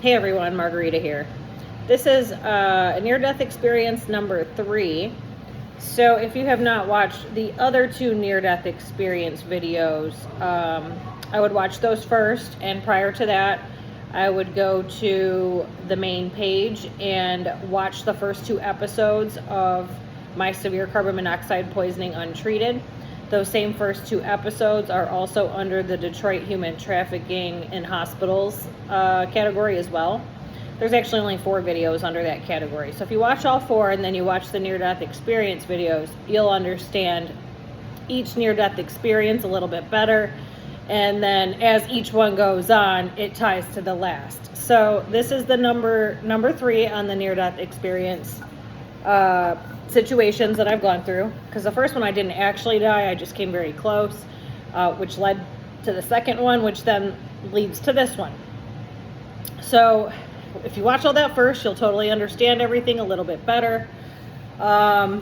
Hey everyone, Margarita here. This is a near-death experience number 3. So if you have not watched the other 2 near-death experience videos, I would watch those first, and prior to that, I would go to the main page and watch the first 2 episodes of my severe carbon monoxide poisoning Untreated. Those same first 2 episodes are also under the Detroit Human Trafficking in Hospitals category as well. There's actually only 4 videos under that category. So if you watch all 4 and then you watch the near-death experience videos, you'll understand each near-death experience a little bit better. And then as each one goes on, it ties to the last. So this is the number 3 on the near-death experience situations that I've gone through, because the first one I didn't actually die, I just came very close, which led to the second one, which then leads to this one. So if you watch all that first, you'll totally understand everything a little bit better. Now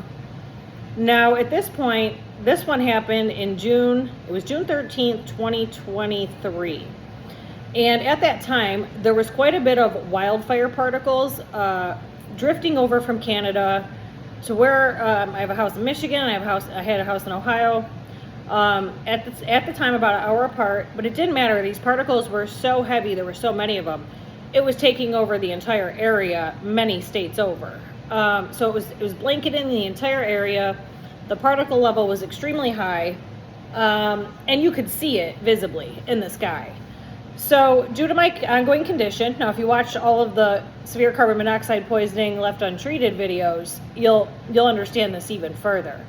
at this point, this one happened in June. It was June 13th, 2023. And at that time, there was quite a bit of wildfire particles drifting over from Canada to where I have a house in Michigan, I had a house in Ohio. At the time, about an hour apart, but it didn't matter. These particles were so heavy, there were so many of them. It was taking over the entire area, many states over. So it was blanketing the entire area. The particle level was extremely high, and you could see it visibly in the sky. So due to my ongoing condition, now if you watch all of the severe carbon monoxide poisoning left untreated videos, you'll understand this even further.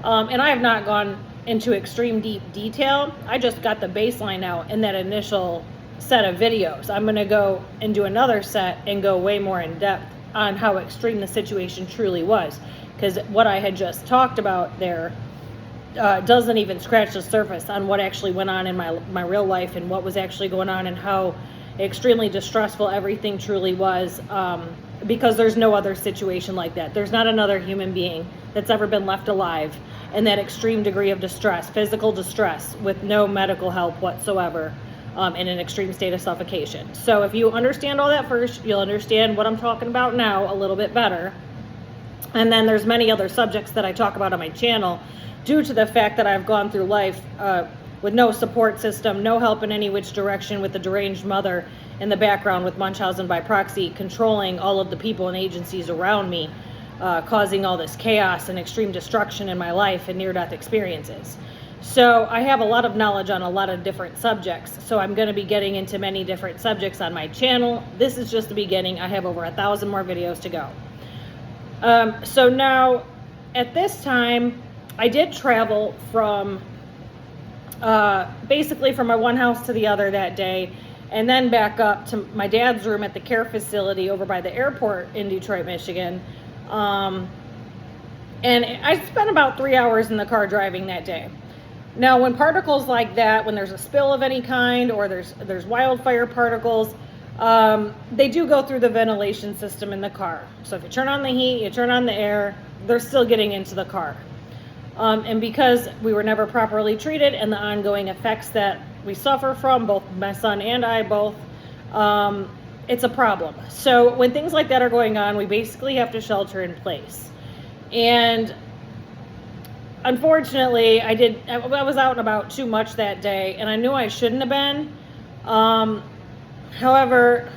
And I have not gone into extreme deep detail. I just got the baseline out in that initial set of videos. I'm going to go and do another set and go way more in depth on how extreme the situation truly was, because what I had just talked about there doesn't even scratch the surface on what actually went on in my real life and what was actually going on and how extremely distressful everything truly was, because there's no other situation like that. There's not another human being that's ever been left alive in that extreme degree of distress, physical distress, with no medical help whatsoever, in an extreme state of suffocation. So if you understand all that first, you'll understand what I'm talking about now a little bit better. And then there's many other subjects that I talk about on my channel, due to the fact that I've gone through life with no support system, no help in any which direction, with a deranged mother in the background with Munchausen by proxy, controlling all of the people and agencies around me, causing all this chaos and extreme destruction in my life and near-death experiences. So I have a lot of knowledge on a lot of different subjects. So I'm going to be getting into many different subjects on my channel. This is just the beginning. I have over 1,000 more videos to go. So now at this time, I did travel from basically from my one house to the other that day, and then back up to my dad's room at the care facility over by the airport in Detroit, Michigan. And I spent about 3 hours in the car driving that day. Now, when particles like that, when there's a spill of any kind, or there's wildfire particles, they do go through the ventilation system in the car. So if you turn on the heat, you turn on the air, they're still getting into the car. And because we were never properly treated and the ongoing effects that we suffer from, both my son and I both, it's a problem. So when things like that are going on, we basically have to shelter in place. And unfortunately, I was out and about too much that day, and I knew I shouldn't have been. However,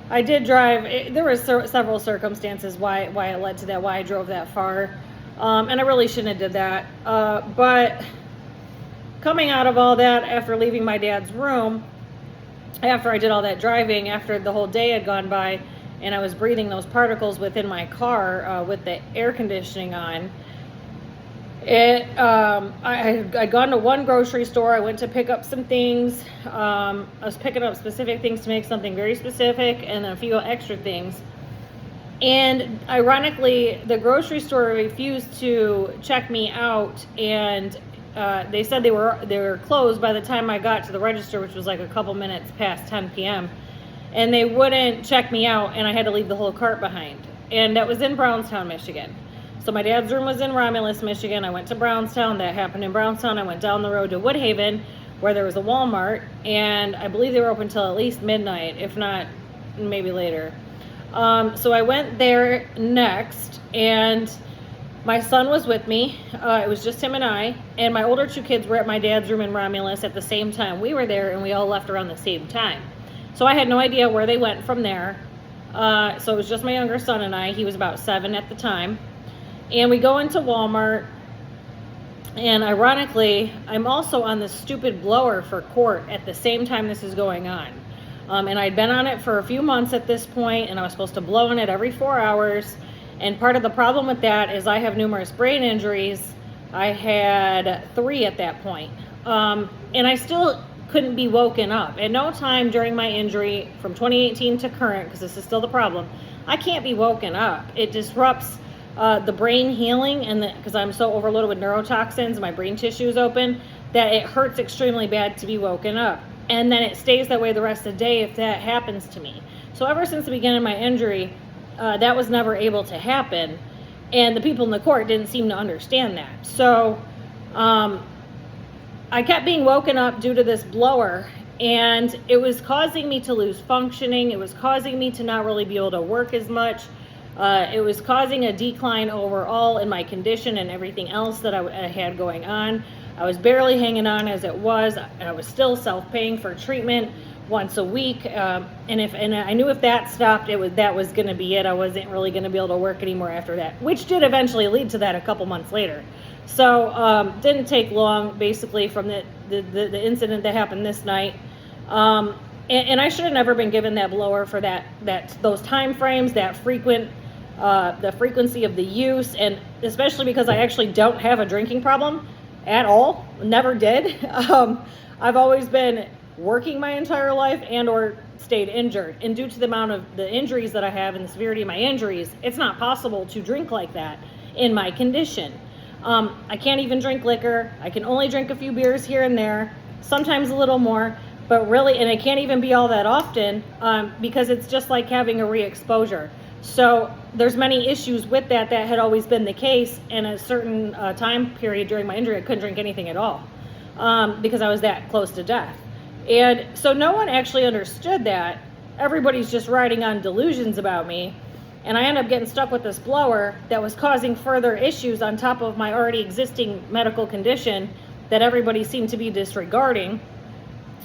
I did drive. There were several circumstances why it led to that, why I drove that far. And I really shouldn't have did that. But coming out of all that, after leaving my dad's room, after I did all that driving, after the whole day had gone by, and I was breathing those particles within my car with the air conditioning on, I'd gone to one grocery store. I went to pick up some things. I was picking up specific things to make something very specific, and a few extra things. And ironically, the grocery store refused to check me out, and they said they were closed by the time I got to the register, which was like a couple minutes past 10 p.m. And they wouldn't check me out, and I had to leave the whole cart behind. And that was in Brownstown, Michigan. So my dad's room was in Romulus, Michigan. I went to Brownstown. That happened in Brownstown. I went down the road to Woodhaven, where there was a Walmart, and I believe they were open till at least midnight, if not maybe later. So I went there next, and my son was with me. It was just him and I, and my older 2 kids were at my dad's room in Romulus at the same time we were there, and we all left around the same time. So I had no idea where they went from there. So it was just my younger son and I. He was about 7 at the time. And we go into Walmart, and ironically, I'm also on this stupid blower for court at the same time this is going on. And I'd been on it for a few months at this point, and I was supposed to blow on it every 4 hours. And part of the problem with that is I have numerous brain injuries. I had 3 at that point. And I still couldn't be woken up. At no time during my injury from 2018 to current, because this is still the problem, I can't be woken up. It disrupts the brain healing, and because I'm so overloaded with neurotoxins, my brain tissue is open, that it hurts extremely bad to be woken up. And then it stays that way the rest of the day if that happens to me. So ever since the beginning of my injury, that was never able to happen. And the people in the court didn't seem to understand that. So I kept being woken up due to this blower, and it was causing me to lose functioning. It was causing me to not really be able to work as much. It was causing a decline overall in my condition and everything else that I had going on. I was barely hanging on as it was. I was still self-paying for treatment once a week. And I knew if that stopped, that was going to be it. I wasn't really going to be able to work anymore after that, which did eventually lead to that a couple months later. So didn't take long, basically, from the incident that happened this night. And I should have never been given that blower for those time frames, that the frequency of the use, and especially because I actually don't have a drinking problem at all. Never did. I've always been working my entire life and or stayed injured. And due to the amount of the injuries that I have and the severity of my injuries, it's not possible to drink like that in my condition. I can't even drink liquor. I can only drink a few beers here and there, sometimes a little more, but really, and it can't even be all that often because it's just like having a re-exposure. So there's many issues with that had always been the case. In a certain time period during my injury, I couldn't drink anything at all because I was that close to death. And so no one actually understood that. Everybody's just riding on delusions about me. And I ended up getting stuck with this blower that was causing further issues on top of my already existing medical condition that everybody seemed to be disregarding,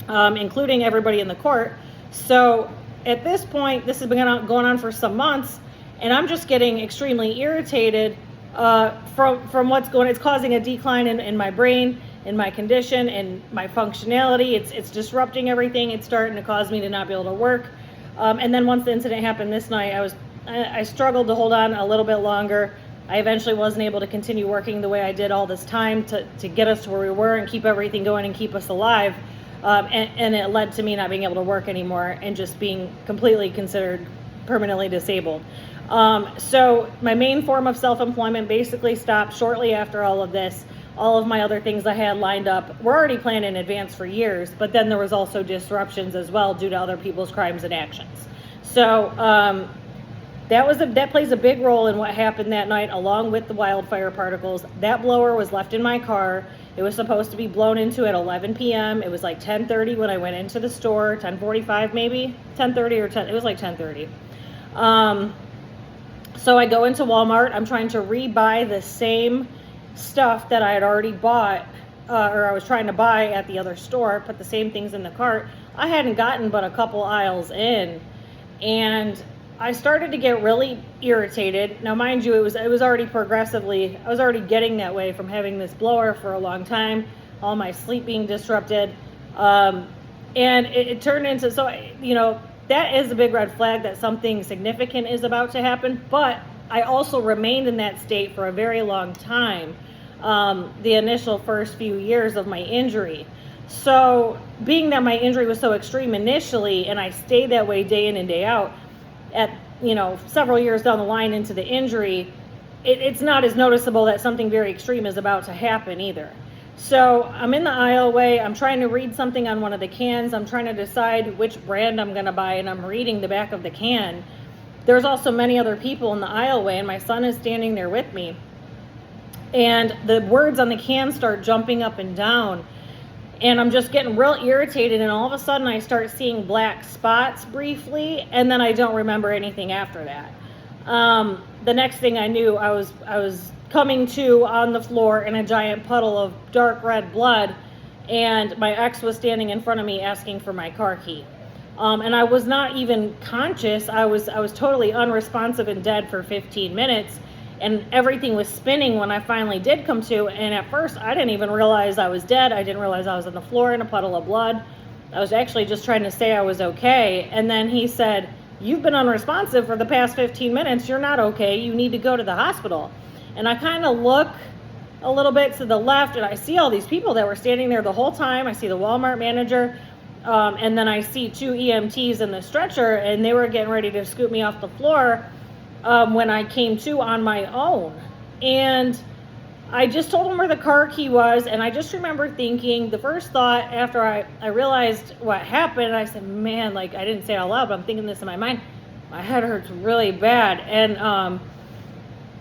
including everybody in the court. So at this point, this has been going on for some months, and I'm just getting extremely irritated from what's going on. It's causing a decline in my brain, in my condition, and my functionality. It's disrupting everything. It's starting to cause me to not be able to work. And then once the incident happened this night, I struggled to hold on a little bit longer. I eventually wasn't able to continue working the way I did all this time to get us to where we were and keep everything going and keep us alive. And it led to me not being able to work anymore and just being completely considered permanently disabled. So my main form of self-employment basically stopped shortly after all of this. All of my other things I had lined up were already planned in advance for years, but then there was also disruptions as well due to other people's crimes and actions. So that plays a big role in what happened that night, along with the wildfire particles. That blower was left in my car. It was supposed to be blown into at 11 p.m. It was like 10:30 when I went into the store, 10:45 maybe, 10:30 or 10. It was like 10:30. So I go into Walmart. I'm trying to rebuy the same stuff that I had already bought, or I was trying to buy at the other store. Put the same things in the cart. I hadn't gotten but a couple aisles in, and I started to get really irritated. Now, mind you, it was already progressively, I was already getting that way from having this blower for a long time, all my sleep being disrupted. And it turned into, so, that is a big red flag that something significant is about to happen. But I also remained in that state for a very long time, the initial first few years of my injury. So being that my injury was so extreme initially, and I stayed that way day in and day out, at several years down the line into the injury, it's not as noticeable that something very extreme is about to happen either. So I'm in the aisleway. I'm trying to read something on one of the cans. I'm trying to decide which brand I'm going to buy, and I'm reading the back of the can. There's also many other people in the aisleway, and my son is standing there with me. And the words on the can start jumping up and down. and I'm just getting real irritated, and all of a sudden I start seeing black spots briefly, and then I don't remember anything after that. The next thing I knew, I was coming to on the floor in a giant puddle of dark red blood, and my ex was standing in front of me asking for my car key. And I was not even conscious. I was totally unresponsive and dead for 15 minutes, and everything was spinning when I finally did come to. And at first, I didn't even realize I was dead. I didn't realize I was on the floor in a puddle of blood. I was actually just trying to say I was okay. And then he said, "You've been unresponsive for the past 15 minutes. You're not okay. You need to go to the hospital." And I kind of look a little bit to the left, and I see all these people that were standing there the whole time. I see the Walmart manager, and then I see 2 EMTs in the stretcher, and they were getting ready to scoop me off the floor when I came to on my own. And I just told them where the car key was, and I just remember thinking, the first thought after I realized what happened, I said, man, like, I didn't say it out loud, but I'm thinking this in my mind, my head hurts really bad.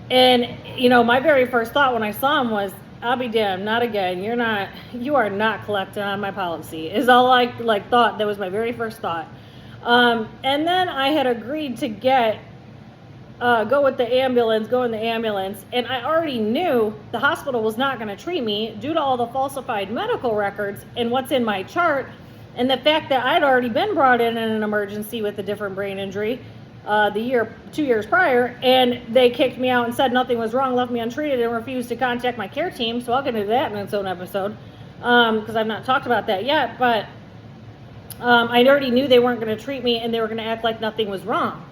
And you know, my very first thought when I saw him was, I'll be damned, not again. You are not collecting on my policy, is all I thought. That was my very first thought. And then I had agreed to go in the ambulance, and I already knew the hospital was not going to treat me due to all the falsified medical records and what's in my chart, and the fact that I'd already been brought in an emergency with a different brain injury 2 years prior, and they kicked me out and said nothing was wrong, left me untreated, and refused to contact my care team. So I'll get into that in its own episode, because I've not talked about that yet. But I already knew they weren't going to treat me, and they were going to act like nothing was wrong,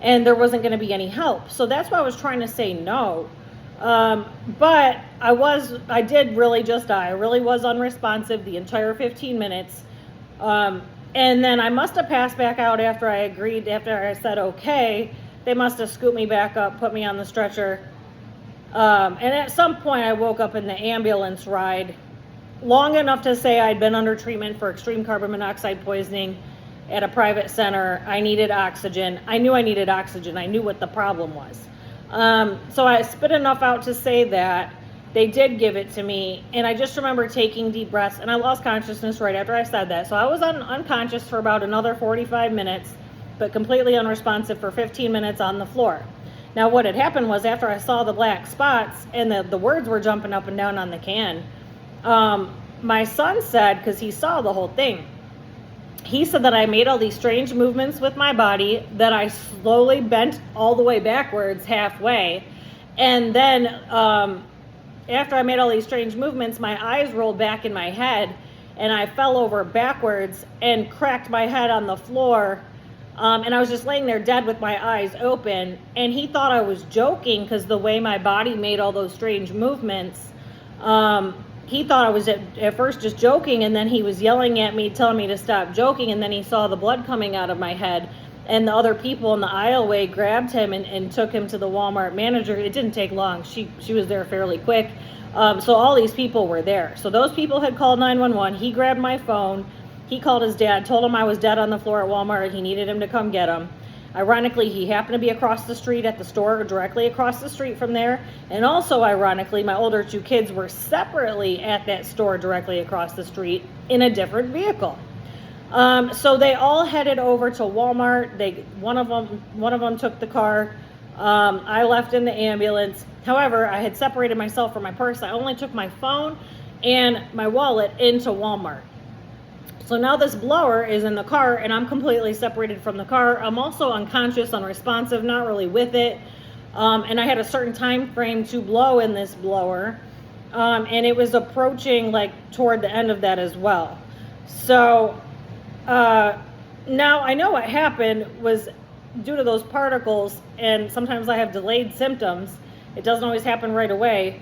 and there wasn't going to be any help. So that's why I was trying to say no. But I did really just die. I really was unresponsive the entire 15 minutes. And then I must have passed back out after I agreed, after I said okay. They must have scooped me back up, put me on the stretcher. And at some point I woke up in the ambulance ride long enough to say I'd been under treatment for extreme carbon monoxide poisoning at a private center. I needed oxygen. I knew I needed oxygen. I knew what the problem was. So I spit enough out to say that. They did give it to me, and I just remember taking deep breaths, and I lost consciousness right after I said that. So I was unconscious for about another 45 minutes, but completely unresponsive for 15 minutes on the floor. Now, what had happened was, after I saw the black spots and the words were jumping up and down on the can, my son said, because he saw the whole thing, he said that I made all these strange movements with my body, that I slowly bent all the way backwards halfway, and then after I made all these strange movements, my eyes rolled back in my head, and I fell over backwards and cracked my head on the floor. And I was just laying there dead with my eyes open. And he thought I was joking, because the way my body made all those strange movements, he thought I was at first just joking, and then he was yelling at me, telling me to stop joking, and then he saw the blood coming out of my head. And the other people in the aisleway grabbed him and took him to the Walmart manager. It didn't take long. She was there fairly quick. So all these people were there. So those people had called 911. He grabbed my phone. He called his dad, told him I was dead on the floor at Walmart. He needed him to come get him. Ironically, he happened to be across the street at the store, directly across the street from there. And also, ironically, my older 2 kids were separately at that store directly across the street in a different vehicle. So they all headed over to Walmart. One of them took the car. I left in the ambulance. However, I had separated myself from my purse. I only took my phone and my wallet into Walmart. So now this blower is in the car, and I'm completely separated from the car. I'm also unconscious, unresponsive, not really with it. And I had a certain time frame to blow in this blower. And it was approaching toward the end of that as well. So now I know what happened was due to those particles, and sometimes I have delayed symptoms. It doesn't always happen right away,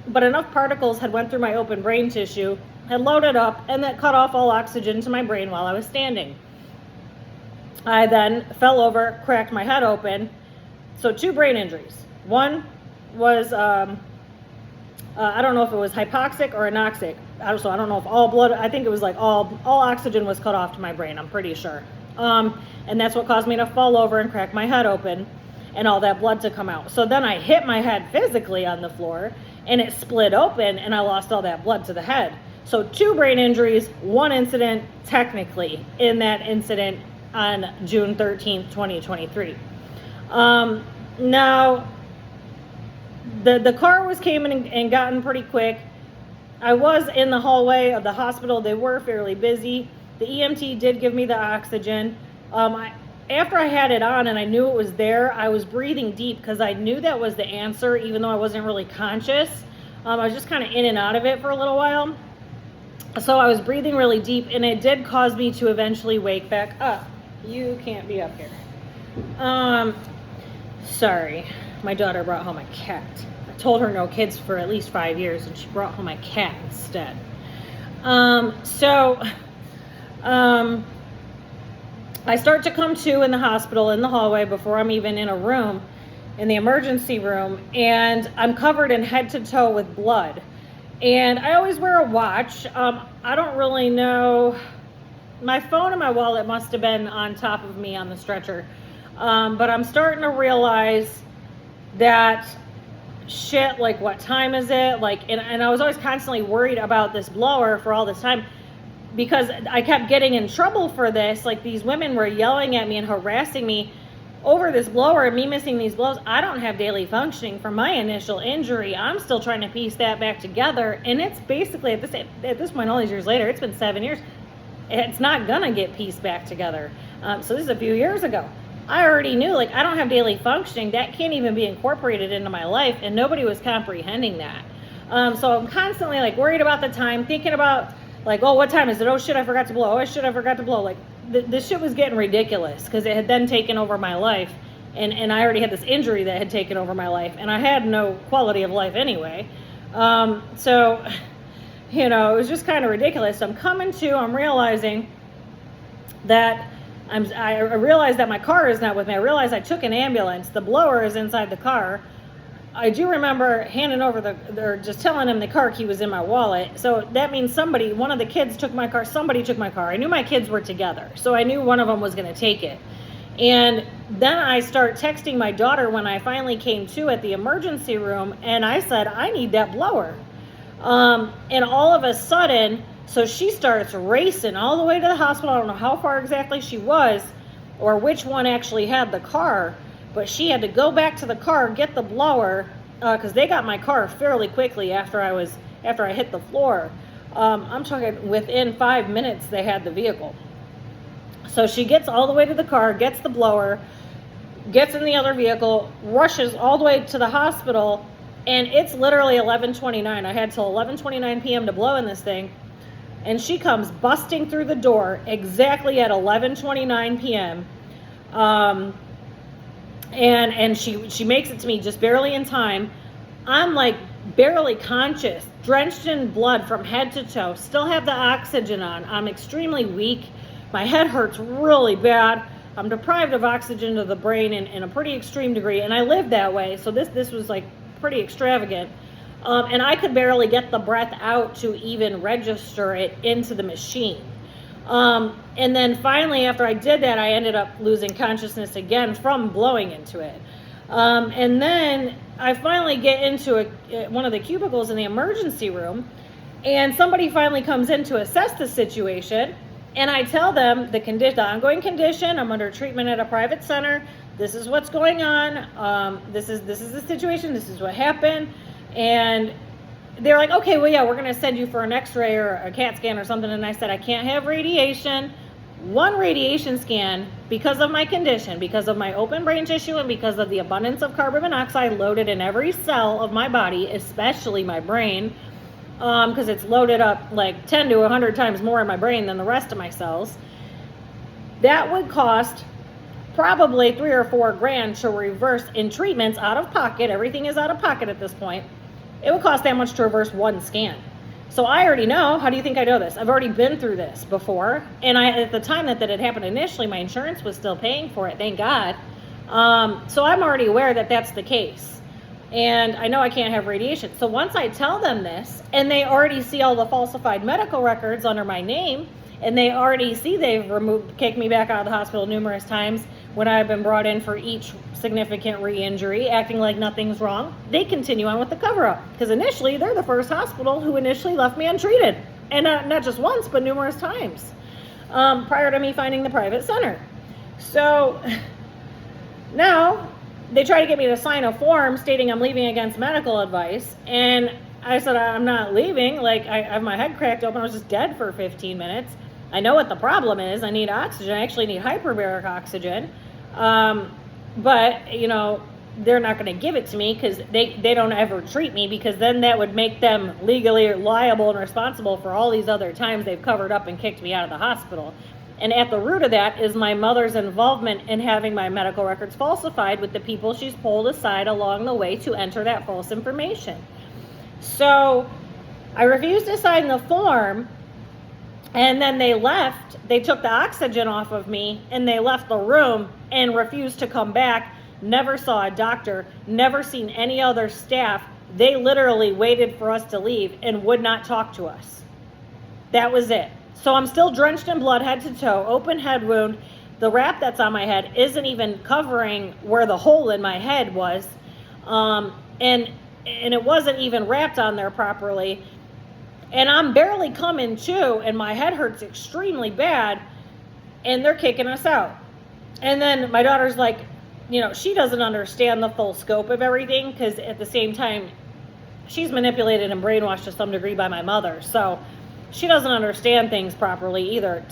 but enough particles had went through my open brain tissue, had loaded up, and that cut off all oxygen to my brain while I was standing. I then fell over, cracked my head open. So 2 brain injuries. One was, I don't know if it was hypoxic or anoxic. So I don't know if all blood, I think it was all oxygen was cut off to my brain, I'm pretty sure. And that's what caused me to fall over and crack my head open and all that blood to come out. So then I hit my head physically on the floor, and it split open, and I lost all that blood to the head. So 2 brain injuries, 1 incident technically in that incident on June 13th, 2023. Now, the car came in and gotten pretty quick. I was in the hallway of the hospital. They were fairly busy. The EMT did give me the oxygen. After I had it on and I knew it was there, I was breathing deep because I knew that was the answer, even though I wasn't really conscious. I was just kind of in and out of it for a little while. So I was breathing really deep, and it did cause me to eventually wake back up. You can't be up here. Sorry, my daughter brought home a cat. I told her no kids for at least 5 years, and she brought home a cat instead. I start to come to in the hospital in the hallway before I'm even in a room, in the emergency room, and I'm covered in head to toe with blood. And I always wear a watch. I don't really know. My phone and my wallet must have been on top of me on the stretcher. But I'm starting to realize that shit, like, what time is it? Like, and I was always constantly worried about this blower for all this time, because I kept getting in trouble for this. Like, these women were yelling at me and harassing me over this blower and me missing these blows. I don't have daily functioning from my initial injury. I'm still trying to piece that back together. And it's basically, at this point, all these years later, it's been 7 years. It's not gonna get pieced back together. So this is a few years ago. I already knew, like, I don't have daily functioning. That can't even be incorporated into my life. And nobody was comprehending that. So I'm constantly, like, worried about the time, thinking about, like, oh, what time is it? Oh, shit, I forgot to blow. Oh, shit, I forgot to blow. Like, this shit was getting ridiculous because it had then taken over my life. And I already had this injury that had taken over my life. And I had no quality of life anyway. So, you know, it was just kind of ridiculous. I'm realizing that I realized that my car is not with me. I realized I took an ambulance. The blower is inside the car. I do remember handing over or just telling him the car key was in my wallet. So that means one of the kids took my car. Somebody took my car. I knew my kids were together. So I knew one of them was going to take it. And then I start texting my daughter when I finally came to at the emergency room. And I said, I need that blower. And all of a sudden, so she starts racing all the way to the hospital. I don't know how far exactly she was or which one actually had the car. But she had to go back to the car, get the blower, because they got my car fairly quickly after I hit the floor. I'm talking within 5 minutes they had the vehicle. So she gets all the way to the car, gets the blower, gets in the other vehicle, rushes all the way to the hospital, and it's literally 11:29. I had till 11:29 p.m. to blow in this thing, and she comes busting through the door exactly at 11:29 p.m. And she makes it to me just barely in time. I'm like barely conscious, drenched in blood from head to toe, still have the oxygen on. I'm extremely weak. My head hurts really bad. I'm deprived of oxygen to the brain in a pretty extreme degree, and I live that way. So this was like pretty extravagant. And I could barely get the breath out to even register it into the machine. And then finally, after I did that, I ended up losing consciousness again from blowing into it. And then I finally get into one of the cubicles in the emergency room, and somebody finally comes in to assess the situation. And I tell them the ongoing condition. I'm under treatment at a private center. This is what's going on. This is the situation. This is what happened. And they're like, okay, well, yeah, we're going to send you for an x-ray or a CAT scan or something. And I said, I can't have radiation. One radiation scan, because of my condition, because of my open brain tissue, and because of the abundance of carbon monoxide loaded in every cell of my body, especially my brain, because it's loaded up like 10 to 100 times more in my brain than the rest of my cells. That would cost probably $3 or $4 grand to reverse in treatments out of pocket. Everything is out of pocket at this point. It would cost that much to reverse one scan. So I already know. How do you think I know this? I've already been through this before. And at the time that had happened initially, my insurance was still paying for it, thank God. So I'm already aware that that's the case. And I know I can't have radiation. So once I tell them this, and they already see all the falsified medical records under my name, and they already see they've kicked me back out of the hospital numerous times when I've been brought in for each significant re-injury, acting like nothing's wrong, they continue on with the cover-up. Because initially, they're the first hospital who initially left me untreated. And not just once, but numerous times prior to me finding the private center. So now they try to get me to sign a form stating I'm leaving against medical advice. And I said, I'm not leaving. Like, I have my head cracked open. I was just dead for 15 minutes. I know what the problem is. I need oxygen. I actually need hyperbaric oxygen. But, you know, they're not going to give it to me because they don't ever treat me, because then that would make them legally liable and responsible for all these other times they've covered up and kicked me out of the hospital. And at the root of that is my mother's involvement in having my medical records falsified with the people she's pulled aside along the way to enter that false information. So I refused to sign the form, and then they left. They took the oxygen off of me and they left the room and refused to come back. Never saw a doctor, never seen any other staff. They literally waited for us to leave and would not talk to us. That was it. So I'm still drenched in blood head to toe, open head wound. The wrap that's on my head isn't even covering where the hole in my head was. And it wasn't even wrapped on there properly. And I'm barely coming to, and my head hurts extremely bad, and they're kicking us out. And then my daughter's like, you know, she doesn't understand the full scope of everything, because at the same time, she's manipulated and brainwashed to some degree by my mother. So she doesn't understand things properly either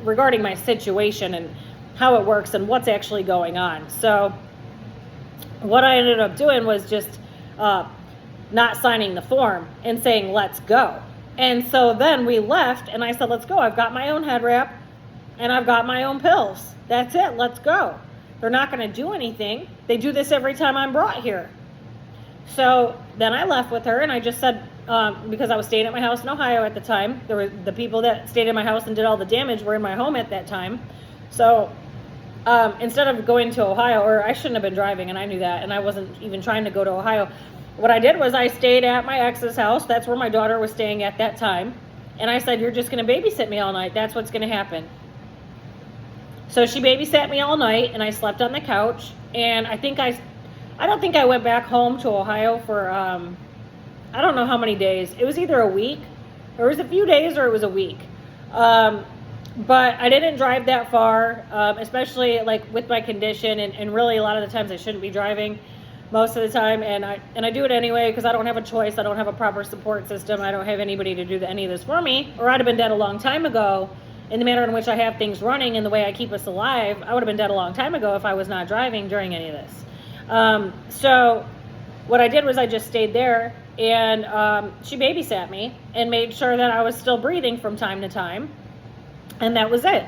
regarding my situation and how it works and what's actually going on. So what I ended up doing was just not signing the form and saying, let's go. And so then we left, and I said, let's go. I've got my own head wrap and I've got my own pills. That's it. Let's go. They're not going to do anything. They do this every time I'm brought here. So then I left with her, and I just said, because I was staying at my house in Ohio at the time, there were the people that stayed in my house and did all the damage were in my home at that time. So instead of going to Ohio, or I shouldn't have been driving, and I knew that, and I wasn't even trying to go to Ohio. What I did was I stayed at my ex's house. That's where my daughter was staying at that time. And I said, you're just going to babysit me all night. That's what's going to happen. So she babysat me all night, and I slept on the couch. And I don't think I went back home to Ohio for, I don't know how many days. It was either a week, or it was a few days, or it was a week. But I didn't drive that far, especially like with my condition, and really a lot of the times I shouldn't be driving most of the time, and I do it anyway because I don't have a choice. I don't have a proper support system. I don't have anybody to do any of this for me, or I'd have been dead a long time ago. In the manner in which I have things running and the way I keep us alive, I would have been dead a long time ago if I was not driving during any of this. So what I did was I just stayed there, and she babysat me and made sure that I was still breathing from time to time, and that was it.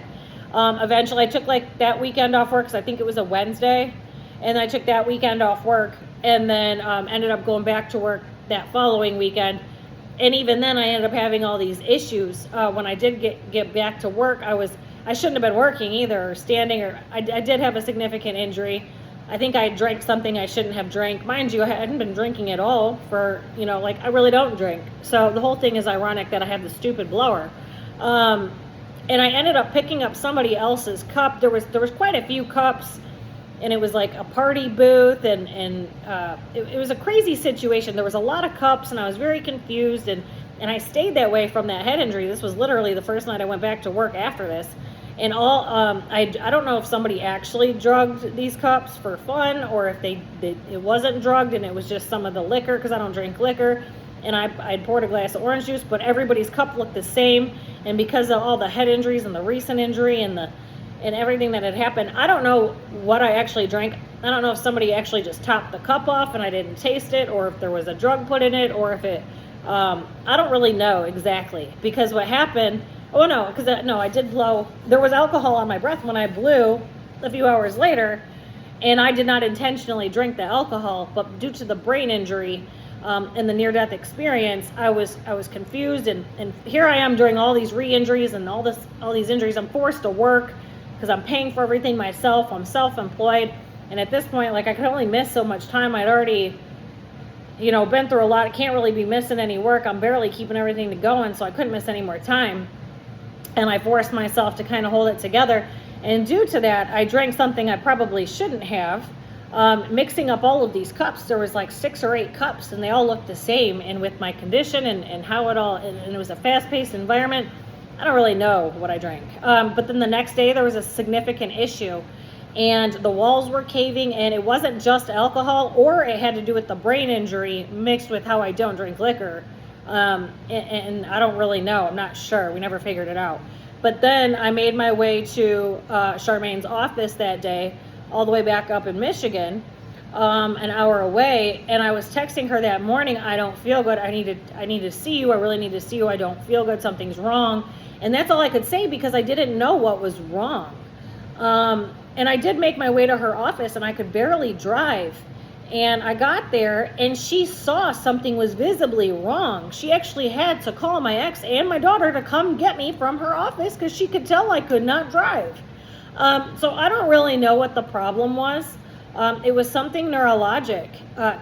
Eventually I took like that weekend off work, because I think it was a Wednesday, and I took that weekend off work, and then ended up going back to work that following weekend. And even then I ended up having all these issues. When I did get back to work, I shouldn't have been working either, or standing, or I did have a significant injury. I think I drank something I shouldn't have drank. Mind you, I hadn't been drinking at all for, like, I really don't drink. So the whole thing is ironic that I have the stupid blower. And I ended up picking up somebody else's cup. There was quite a few cups, and it was like a party booth, and it was a crazy situation. There was a lot of cups, and I was very confused, and I stayed that way from that head injury. This was literally the first night I went back to work after this. And I don't know if somebody actually drugged these cups for fun, or if it wasn't drugged and it was just some of the liquor, because I don't drink liquor. And I poured a glass of orange juice, but everybody's cup looked the same. And because of all the head injuries and the recent injury and everything that had happened, I don't know what I actually drank. I don't know if somebody actually just topped the cup off and I didn't taste it, or if there was a drug put in it, or if it, I don't really know exactly. Because what happened, I did blow. There was alcohol on my breath when I blew a few hours later, and I did not intentionally drink the alcohol, but due to the brain injury and the near-death experience, I was confused, and here I am doing all these re-injuries and all these injuries. I'm forced to work because I'm paying for everything myself. I'm self-employed, and at this point, like, I could only miss so much time. I'd already been through a lot. I can't really be missing any work. I'm barely keeping everything going, so I couldn't miss any more time. And I forced myself to kind of hold it together. And due to that, I drank something I probably shouldn't have. mixing up all of these cups. There was like 6 or 8 cups, and they all looked the same. And with my condition and how it all, and it was a fast-paced environment, I don't really know what I drank. But then the next day there was a significant issue, and the walls were caving, and it wasn't just alcohol, or it had to do with the brain injury mixed with how I don't drink liquor. And I don't really know. I'm not sure. We never figured it out. But then I made my way to Charmaine's office that day, all the way back up in Michigan, an hour away, and I was texting her that morning, I don't feel good, I need to see you, I really need to see you, I don't feel good, something's wrong. And that's all I could say because I didn't know what was wrong. And I did make my way to her office, and I could barely drive. And I got there, and she saw something was visibly wrong. She actually had to call my ex and my daughter to come get me from her office because she could tell I could not drive. So I don't really know what the problem was. It was something neurologic.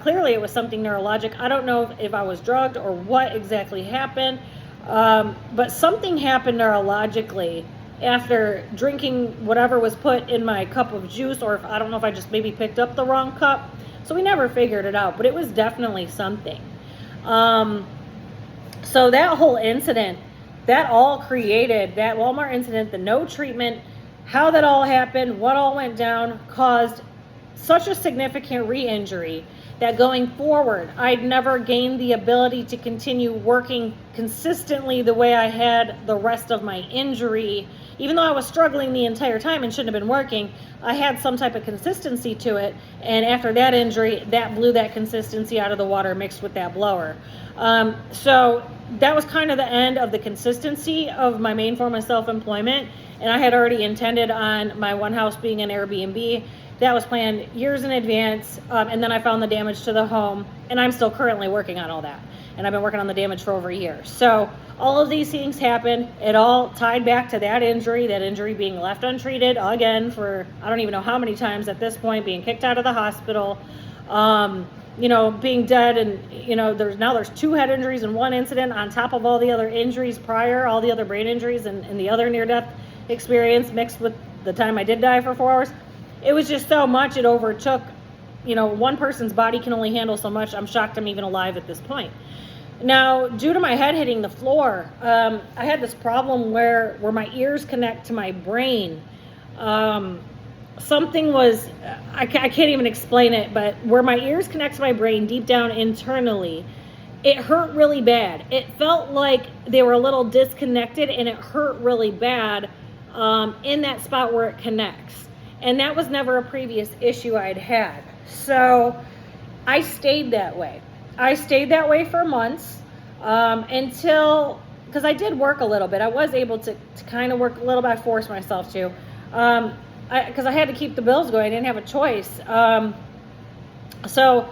Clearly it was something neurologic. I don't know if I was drugged or what exactly happened. But something happened neurologically after drinking whatever was put in my cup of juice, or I don't know if I just maybe picked up the wrong cup. So we never figured it out, but it was definitely something. So that whole incident, that all created, that Walmart incident, the no treatment, how that all happened, what all went down, caused such a significant re-injury that going forward, I'd never gained the ability to continue working consistently the way I had the rest of my injury. Even though I was struggling the entire time and shouldn't have been working, I had some type of consistency to it. And after that injury, that blew that consistency out of the water mixed with that blower. So that was kind of the end of the consistency of my main form of self-employment. And I had already intended on my one house being an Airbnb. That was planned years in advance, and then I found the damage to the home, and I'm still currently working on all that. And I've been working on the damage for over a year. So all of these things happened. It all tied back to that injury being left untreated again for I don't even know how many times at this point, being kicked out of the hospital, being dead, and there's 2 head injuries in one incident on top of all the other injuries prior, all the other brain injuries and the other near-death experience mixed with the time I did die for 4 hours. It was just so much, it overtook, one person's body can only handle so much. I'm shocked I'm even alive at this point. Now, due to my head hitting the floor, I had this problem where my ears connect to my brain. Something was, I can't even explain it, but where my ears connect to my brain deep down internally, it hurt really bad. It felt like they were a little disconnected, and it hurt really bad in that spot where it connects. And that was never a previous issue I'd had. So I stayed that way. I stayed that way for months until, because I did work a little bit. I was able to kind of work a little bit. I forced myself to, because I had to keep the bills going. I didn't have a choice. So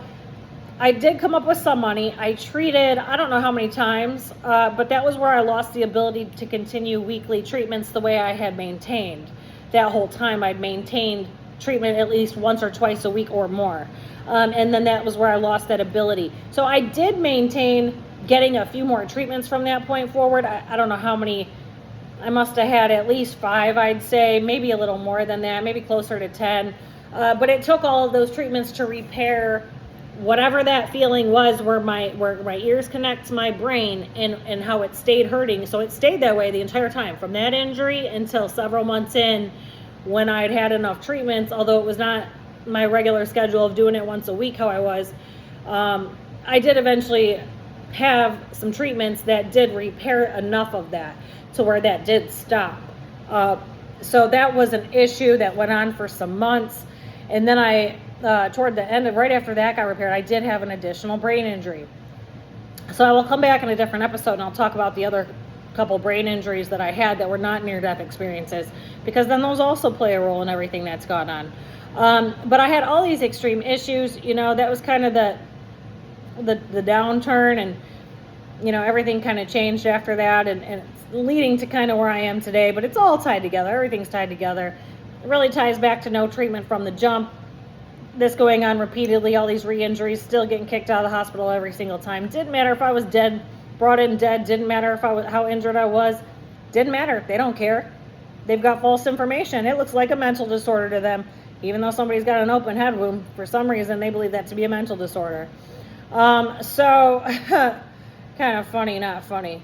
I did come up with some money. I treated, I don't know how many times, but that was where I lost the ability to continue weekly treatments the way I had maintained. That whole time I'd maintained treatment at least once or twice a week or more. And then that was where I lost that ability. So I did maintain getting a few more treatments from that point forward. I don't know how many. I must have had at least 5, I'd say, maybe a little more than that, maybe closer to 10. But it took all of those treatments to repair whatever that feeling was where my ears connect to my brain and how it stayed hurting. So it stayed that way the entire time from that injury until several months in when I'd had enough treatments, although it was not my regular schedule of doing it once a week how I was. I did eventually have some treatments that did repair enough of that to where that did stop. So that was an issue that went on for some months. And then toward the end, right after that got repaired, I did have an additional brain injury. So I will come back in a different episode and I'll talk about the other couple brain injuries that I had that were not near-death experiences, because then those also play a role in everything that's gone on. But I had all these extreme issues, that was kind of the downturn, and, everything kind of changed after that, and it's leading to kind of where I am today, but it's all tied together. Everything's tied together. It really ties back to no treatment from the jump. This going on repeatedly, all these re-injuries, still getting kicked out of the hospital every single time. Didn't matter if I was dead, brought in dead. Didn't matter if how injured I was. Didn't matter. They don't care. They've got false information. It looks like a mental disorder to them. even though somebody's got an open head wound, for some reason they believe that to be a mental disorder. So kind of funny, not funny.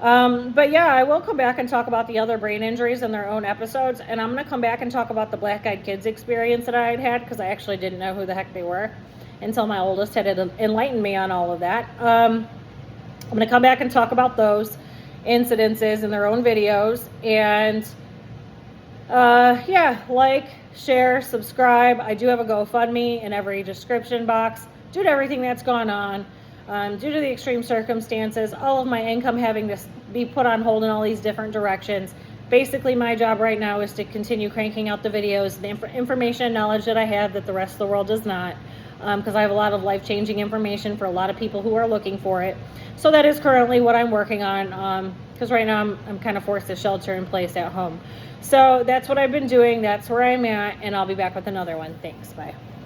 But yeah, I will come back and talk about the other brain injuries in their own episodes, and I'm going to come back and talk about the Black Eyed Kids experience that I had, because I actually didn't know who the heck they were until my oldest had enlightened me on all of that. I'm going to come back and talk about those incidences in their own videos, and yeah, like, share, subscribe. I do have a GoFundMe in every description box due to everything that's gone on. Due to the extreme circumstances, all of my income having to be put on hold in all these different directions. Basically, my job right now is to continue cranking out the videos, the information and knowledge that I have that the rest of the world does not, because I have a lot of life-changing information for a lot of people who are looking for it. So that is currently what I'm working on, because right now I'm kind of forced to shelter in place at home. So that's what I've been doing. That's where I'm at, and I'll be back with another one. Thanks. Bye.